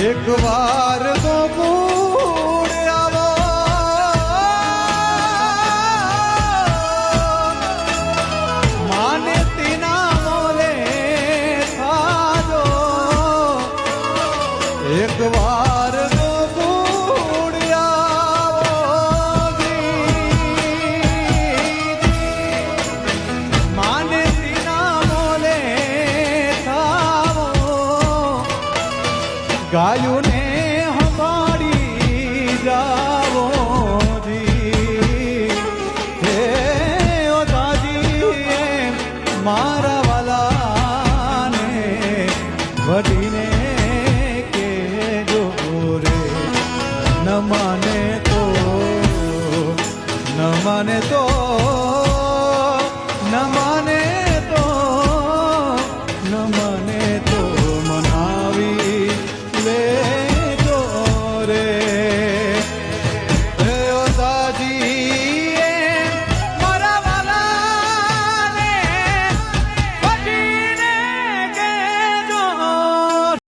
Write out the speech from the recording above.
એક વાર ગોકુળ આવો, માને તેના મોલે થાજો. એક વાર ગોકુળ આવો, માને તેના મોલે થાવો. ગાયું ને હમાડી જાવો જી, હે ઓ દાદી મારા વાલાને વડીને કેજો રે, ન માને તો